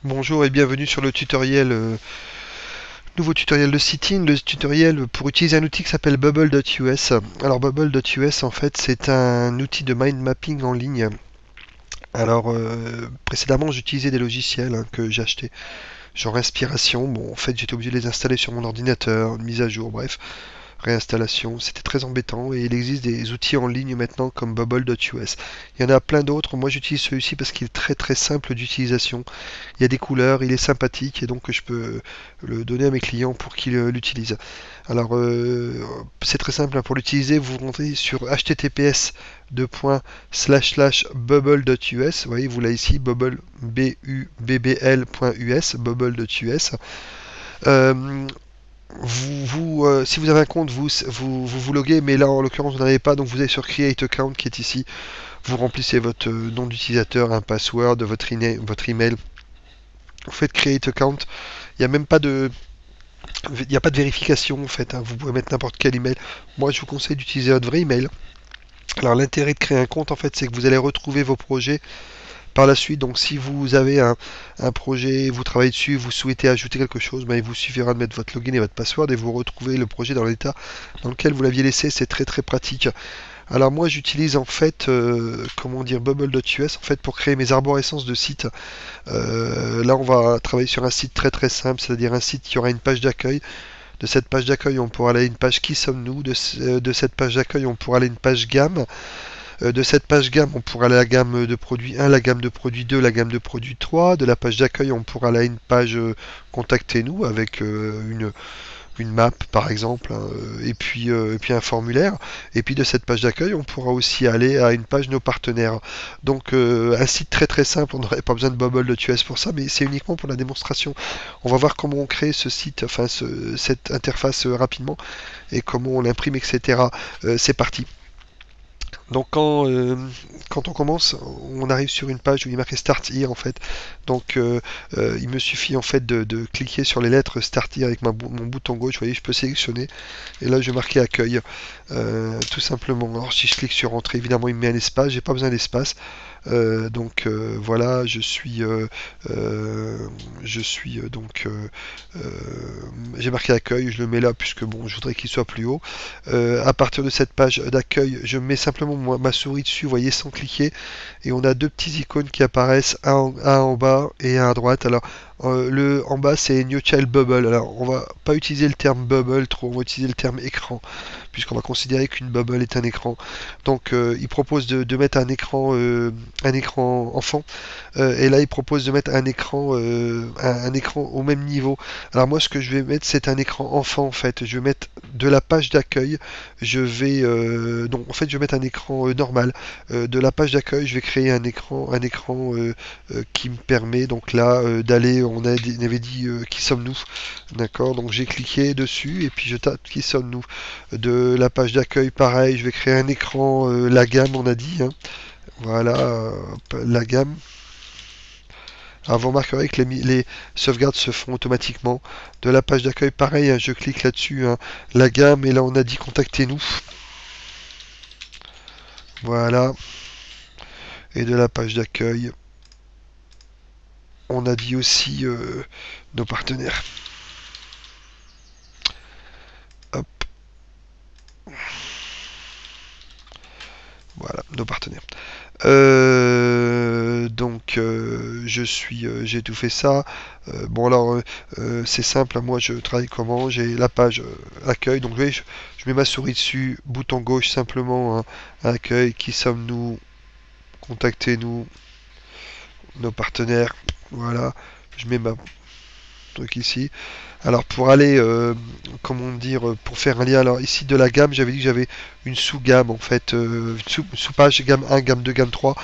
Bonjour et bienvenue sur le tutoriel, nouveau tutoriel de Citin, le tutoriel pour utiliser un outil qui s'appelle Bubble.us. Alors Bubble.us en fait c'est un outil de mind mapping en ligne. Alors précédemment j'utilisais des logiciels que j'ai achetés, genre Inspiration. Bon en fait j'étais obligé de les installer sur mon ordinateur, une mise à jour, bref réinstallation, c'était très embêtant et il existe des outils en ligne maintenant comme Bubble.us. Il y en a plein d'autres, moi j'utilise celui-ci parce qu'il est très très simple d'utilisation. Il y a des couleurs, il est sympathique et donc je peux le donner à mes clients pour qu'ils l'utilisent. Alors c'est très simple, hein, pour l'utiliser vous rentrez sur https://bubble.us, vous voyez vous l'avez ici, bubble, bubbl.us, bubble.us. Euh, si vous avez un compte, vous loguez, mais là en l'occurrence vous n'en avez pas, donc vous allez sur Create Account qui est ici. Vous remplissez votre nom d'utilisateur, un password, votre email. Vous faites Create Account. Il n'y a même pas de, il n'y a pas de vérification en fait, hein. Vous pouvez mettre n'importe quel email. Moi, je vous conseille d'utiliser votre vrai email. Alors l'intérêt de créer un compte en fait, c'est que vous allez retrouver vos projets par la suite. Donc si vous avez un projet, vous travaillez dessus, vous souhaitez ajouter quelque chose, ben, il vous suffira de mettre votre login et votre password et vous retrouvez le projet dans l'état dans lequel vous l'aviez laissé. C'est très très pratique. Alors moi j'utilise en fait, comment dire, Bubble.us en fait pour créer mes arborescences de sites. Là on va travailler sur un site très très simple, c'est-à-dire un site qui aura une page d'accueil. De cette page d'accueil, on pourra aller à une page Qui sommes-nous. De cette page d'accueil, on pourra aller à une page gamme. De cette page gamme, on pourra aller à la gamme de produits 1, la gamme de produits 2, la gamme de produits 3. De la page d'accueil, on pourra aller à une page Contactez-nous avec une map par exemple, hein, et puis un formulaire. Et puis de cette page d'accueil, on pourra aussi aller à une page Nos partenaires. Donc un site très très simple, on n'aurait pas besoin de Bubble.us pour ça, mais c'est uniquement pour la démonstration. On va voir comment on crée ce site, enfin cette interface rapidement et comment on l'imprime, etc. C'est parti. Donc quand on commence, on arrive sur une page où il est marqué Start Here en fait. Donc il me suffit en fait de cliquer sur les lettres Start Here avec mon bouton gauche. Vous voyez, je peux sélectionner et là je vais marquer accueil, tout simplement. Alors si je clique sur entrée, évidemment il me met un espace. J'ai pas besoin d'espace. Donc voilà, je suis donc j'ai marqué accueil, je le mets là puisque bon, je voudrais qu'il soit plus haut. À partir de cette page d'accueil, je mets simplement ma souris dessus, vous voyez, sans cliquer, et on a deux petits icônes qui apparaissent, un en bas et un à droite. Alors le en bas c'est New Child Bubble. Alors on va pas utiliser le terme bubble trop, on va utiliser le terme écran puisqu'on va considérer qu'une bubble est un écran. Donc il propose de mettre un écran enfant, et là il propose de mettre un écran au même niveau. Alors moi ce que je vais mettre c'est un écran enfant en fait. Je vais mettre de la page d'accueil, donc en fait je vais mettre un écran normal. De la page d'accueil je vais créer un écran qui me permet donc là d'aller, on avait dit qui sommes-nous, d'accord, donc j'ai cliqué dessus et puis je tape qui sommes-nous. De la page d'accueil pareil, je vais créer un écran la gamme on a dit, hein. Voilà, la gamme. Alors vous remarquerez que les sauvegardes se font automatiquement. De la page d'accueil, pareil, hein, je clique là-dessus, hein, la gamme, et là on a dit contactez-nous. Voilà. Et de la page d'accueil, on a dit aussi nos partenaires. Hop, voilà, nos partenaires. J'ai tout fait ça. Bon alors, c'est simple, hein, moi je travaille comment? J'ai la page accueil, donc vous voyez, je mets ma souris dessus, bouton gauche simplement, hein, accueil, qui sommes-nous, contactez-nous, nos partenaires, voilà, je mets ma truc ici. Alors pour aller, comment dire, pour faire un lien, alors ici de la gamme, j'avais dit que j'avais une sous-gamme en fait, sous-page gamme 1, gamme 2, gamme 3.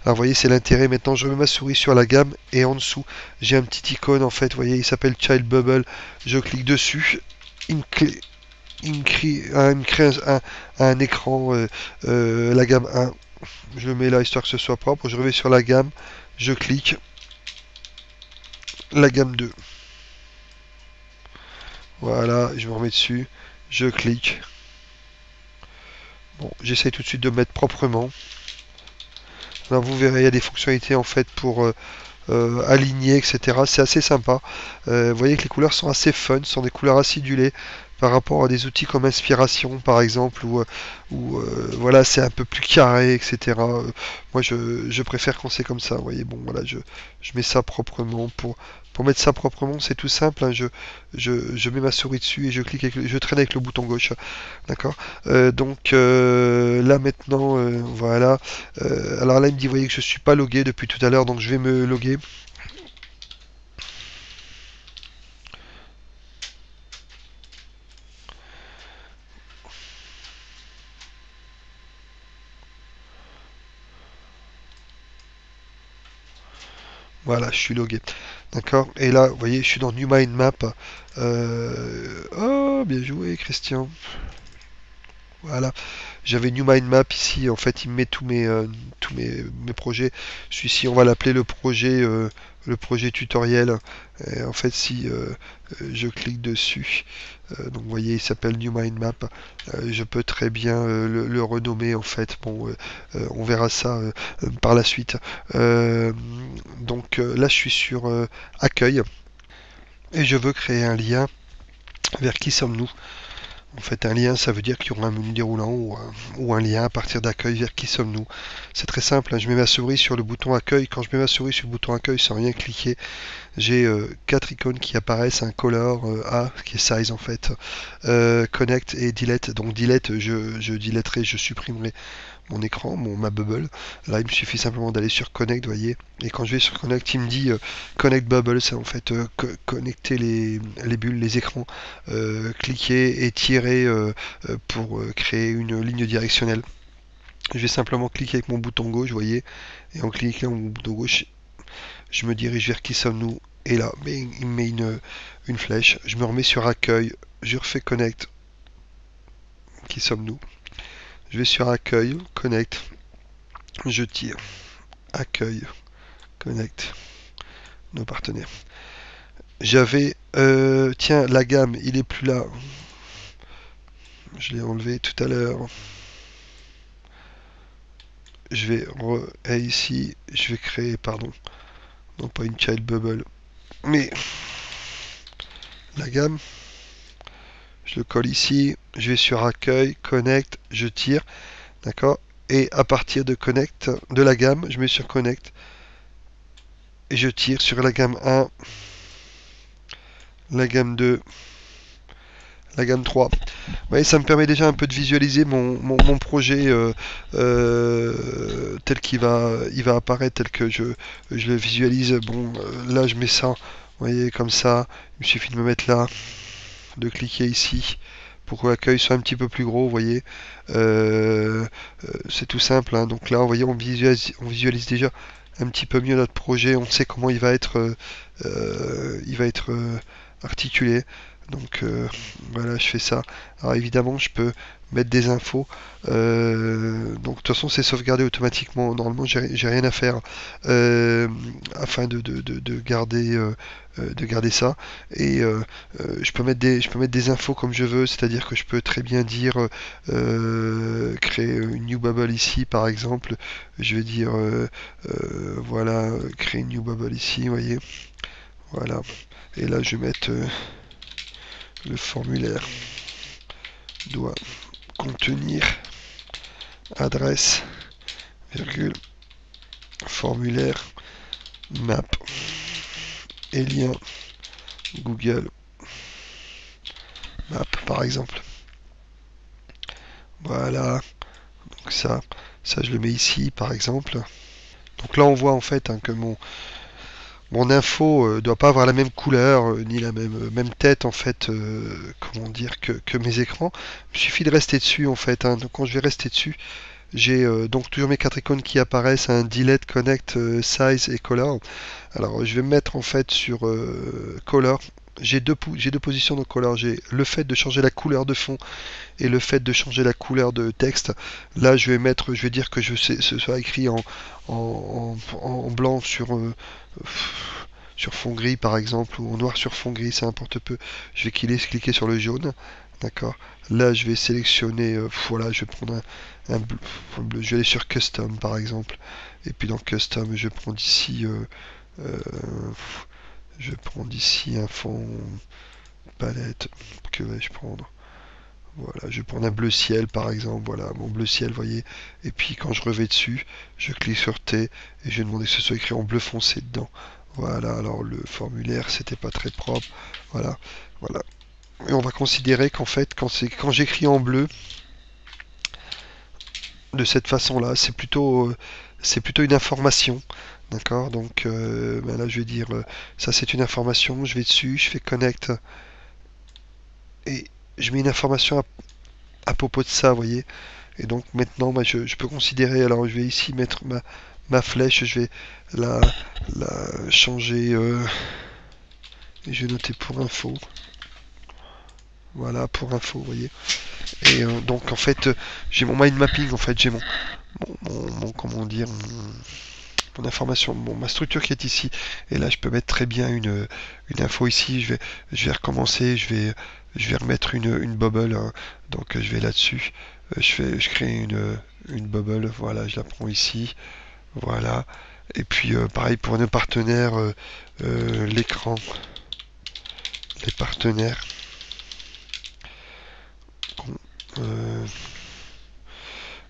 Alors vous voyez, c'est l'intérêt. Maintenant, je mets ma souris sur la gamme et en dessous, j'ai un petit icône en fait. Vous voyez, il s'appelle Child Bubble. Je clique dessus. Il me, clé- il me crée un écran, la gamme 1. Je le mets là histoire que ce soit propre. Je reviens sur la gamme. Je clique. La gamme 2. Voilà, je me remets dessus. Je clique. Bon, j'essaie tout de suite de mettre proprement. Là, vous verrez, il y a des fonctionnalités en fait pour alignées, etc. C'est assez sympa. Vous voyez que les couleurs sont assez fun, sont des couleurs acidulées par rapport à des outils comme Inspiration par exemple, où voilà, c'est un peu plus carré, etc. Moi je préfère quand c'est comme ça, vous voyez, bon voilà, je mets ça proprement. Pour mettre ça proprement, c'est tout simple, hein, je mets ma souris dessus et je clique je traîne avec le bouton gauche. D'accord. Là maintenant, voilà. Alors là, il me dit, vous voyez que je suis pas logué depuis tout à l'heure, donc je vais me loguer. Voilà, je suis logué. D'accord. Et là, vous voyez, je suis dans New Mind Map. Oh, bien joué, Christian. Voilà. J'avais New Mind Map ici. En fait, il me met mes projets. Celui-ci, on va l'appeler le projet tutoriel. Et en fait, si je clique dessus, donc vous voyez, il s'appelle New Mind Map. Je peux très bien le renommer en fait. Bon, on verra ça par la suite. Euh, Là, je suis sur Accueil et je veux créer un lien vers qui sommes-nous. En fait, un lien, ça veut dire qu'il y aura un menu déroulant ou un lien à partir d'accueil vers qui sommes-nous. C'est très simple, hein. Je mets ma souris sur le bouton accueil. Quand je mets ma souris sur le bouton accueil sans rien cliquer, j'ai quatre icônes qui apparaissent, un color A qui est size en fait, connect et delete. Donc delete, je deleterai, je supprimerai mon écran, ma bubble. Là, il me suffit simplement d'aller sur Connect, vous voyez. Et quand je vais sur Connect, il me dit Connect Bubble, c'est en fait connecter les bulles, les écrans. Cliquer et tirer pour créer une ligne directionnelle. Je vais simplement cliquer avec mon bouton gauche, vous voyez. Et en cliquant mon bouton gauche, je me dirige vers qui sommes-nous. Et là, il me met une flèche. Je me remets sur Accueil. Je refais Connect. Qui sommes-nous? Je vais sur Accueil, Connect. Je tire. Accueil, Connect, nos partenaires. J'avais, tiens, la gamme, il est plus là. Je l'ai enlevé tout à l'heure. Je vais ici, je vais créer, pardon, non pas une child bubble, mais la gamme. Je le colle ici. Je vais sur accueil, connect, je tire, d'accord. Et à partir de connect, de la gamme, je mets sur connect et je tire sur la gamme 1, la gamme 2, la gamme 3. Ouais, ça me permet déjà un peu de visualiser mon projet tel il va apparaître, tel que je le visualise. Bon, là je mets ça, vous voyez, comme ça. Il me suffit de me mettre là, de cliquer ici pour que l'accueil soit un petit peu plus gros, vous voyez. C'est tout simple, hein. Donc là, vous voyez, on visualise déjà un petit peu mieux notre projet. On sait comment il va être articulé. Donc voilà, je fais ça. Alors évidemment, je peux mettre des infos. Donc de toute façon, c'est sauvegardé automatiquement. Normalement, j'ai rien à faire afin de garder ça. Et je peux mettre des infos comme je veux. C'est-à-dire que je peux très bien dire créer une new bubble ici, par exemple. Je vais dire voilà, créer une new bubble ici, vous voyez. Voilà. Et là, je vais mettre le formulaire doit contenir adresse, virgule, formulaire, map et lien Google Map par exemple. Voilà, donc ça je le mets ici par exemple. Donc là on voit en fait hein, que mon info doit pas avoir la même couleur ni la même tête en fait, comment dire, que mes écrans. Il suffit de rester dessus en fait, hein. Donc quand je vais rester dessus, j'ai donc toujours mes quatre icônes qui apparaissent, un delete, connect, size et color. Alors je vais me mettre en fait sur color. J'ai deux positions de color. J'ai le fait de changer la couleur de fond et le fait de changer la couleur de texte. Là je vais dire que ce soit écrit en blanc sur fond gris par exemple, ou en noir sur fond gris, ça importe peu. Je vais cliquer sur le jaune. D'accord. Là, je vais sélectionner, voilà, je vais prendre un bleu, je vais aller sur Custom par exemple. Et puis dans Custom, je vais prendre ici Euh, je vais prendre ici un fond palette. Que vais-je prendre? Voilà, je vais prendre un bleu ciel par exemple. Voilà, mon bleu ciel, voyez. Et puis quand je revais dessus, je clique sur T et je vais demander que ce soit écrit en bleu foncé dedans. Voilà, alors le formulaire, c'était pas très propre. Voilà, voilà. Et on va considérer qu'en fait, quand j'écris en bleu, de cette façon-là, c'est plutôt une information. D'accord? Donc ben là, je vais dire, ça c'est une information. Je vais dessus, je fais connect et je mets une information à propos de ça, vous voyez. Et donc maintenant, bah, je peux considérer, alors je vais ici mettre ma flèche, je vais la, la changer, et je vais noter pour info. Voilà, pour info, vous voyez. Et donc en fait, j'ai mon mind mapping, en fait, j'ai comment dire, mon information, ma structure qui est ici. Et là, je peux mettre très bien une info ici. Je vais recommencer, je vais remettre une bubble, hein. Donc je vais là-dessus. Je crée une bubble. Voilà, je la prends ici. Voilà. Et puis pareil pour nos partenaires, l'écran, les partenaires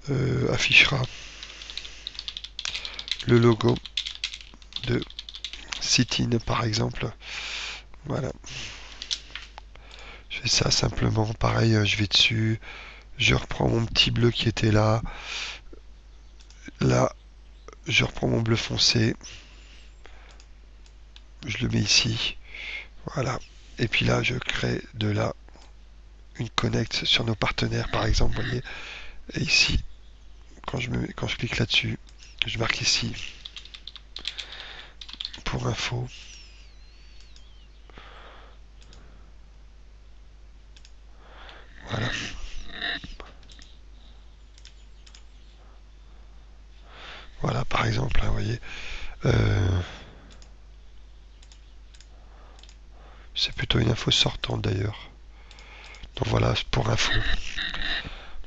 euh, affichera le logo de Citin par exemple. Voilà. Je fais ça simplement. Pareil, je vais dessus. Je reprends mon petit bleu qui était là. Là, je reprends mon bleu foncé. Je le mets ici. Voilà. Et puis là, je crée de là une connect sur nos partenaires, par exemple. Vous voyez. Et ici, quand je clique là-dessus, je marque ici pour info. Voilà. Voilà, par exemple, hein, vous voyez. C'est plutôt une info sortante d'ailleurs. Donc voilà, pour info.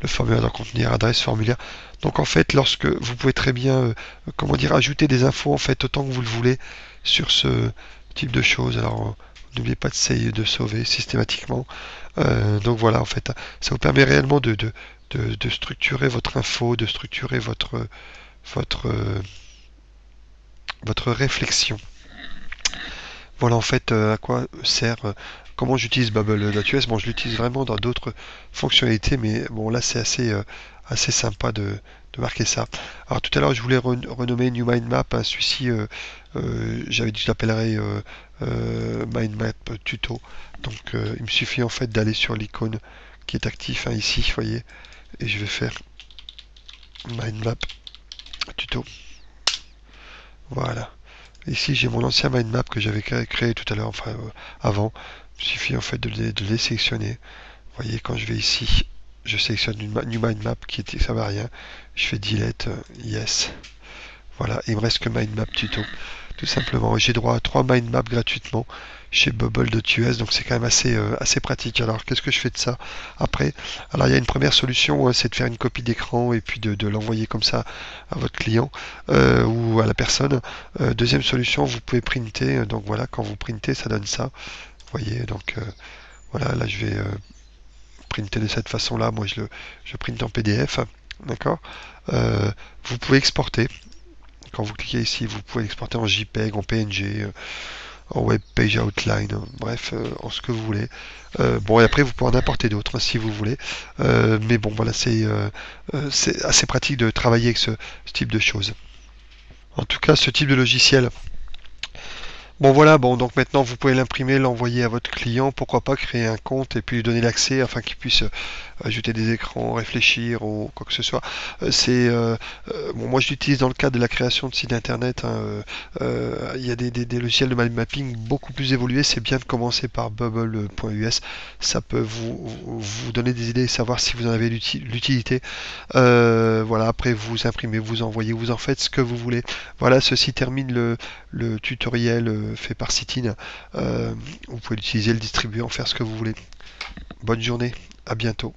Le formulaire doit contenir adresse, formulaire. Donc en fait, lorsque vous pouvez très bien, comment dire, ajouter des infos en fait autant que vous le voulez sur ce type de choses. Alors n'oubliez pas de sauver systématiquement. Donc voilà, en fait, ça vous permet réellement de structurer votre info, de structurer votre, votre réflexion. Voilà en fait à quoi sert, comment j'utilise Bubble.us. Bon, je l'utilise vraiment dans d'autres fonctionnalités, mais bon là c'est assez sympa de marquer ça. Alors tout à l'heure je voulais renommer New Mind Map, hein, celui-ci j'avais dit que je l'appellerais Mind Map Tuto. Donc il me suffit en fait d'aller sur l'icône qui est actif, hein, ici, vous voyez, et je vais faire Mind Map Tuto. Voilà. Ici, j'ai mon ancien mind map que j'avais créé tout à l'heure, enfin avant. Il suffit en fait de les sélectionner. Vous voyez, quand je vais ici, je sélectionne une new mind map qui ne servait à rien. Je fais delete, yes. Voilà, il me reste que mind map tuto. Tout simplement. J'ai droit à 3 mind maps gratuitement chez Bubble.us, donc c'est quand même assez pratique. Alors qu'est-ce que je fais de ça après? Alors il y a une première solution, hein, c'est de faire une copie d'écran et puis de l'envoyer comme ça à votre client ou à la personne. Deuxième solution, vous pouvez printer. Donc voilà, quand vous printez, ça donne ça. Vous voyez, donc voilà, là je vais printer de cette façon-là. Moi je printe en PDF, d'accord. Vous pouvez exporter. Quand vous cliquez ici, vous pouvez l'exporter en JPEG, en PNG, en Web Page Outline, bref, en ce que vous voulez. Bon, et après, vous pouvez en importer d'autres, hein, si vous voulez. Mais bon, voilà, c'est assez pratique de travailler avec ce type de choses. En tout cas, ce type de logiciel. Bon voilà, bon donc maintenant vous pouvez l'imprimer, l'envoyer à votre client, pourquoi pas créer un compte et puis lui donner l'accès afin qu'il puisse ajouter des écrans, réfléchir ou quoi que ce soit. Bon, moi je l'utilise dans le cadre de la création de sites internet, hein. Il y a des logiciels de mind mapping beaucoup plus évolués, c'est bien de commencer par bubble.us, ça peut vous donner des idées et savoir si vous en avez l'utilité. Voilà, après vous imprimez, vous envoyez, vous en faites ce que vous voulez. Voilà, ceci termine le tutoriel fait par Citin. Vous pouvez l'utiliser, le distribuer, en faire ce que vous voulez. Bonne journée, à bientôt.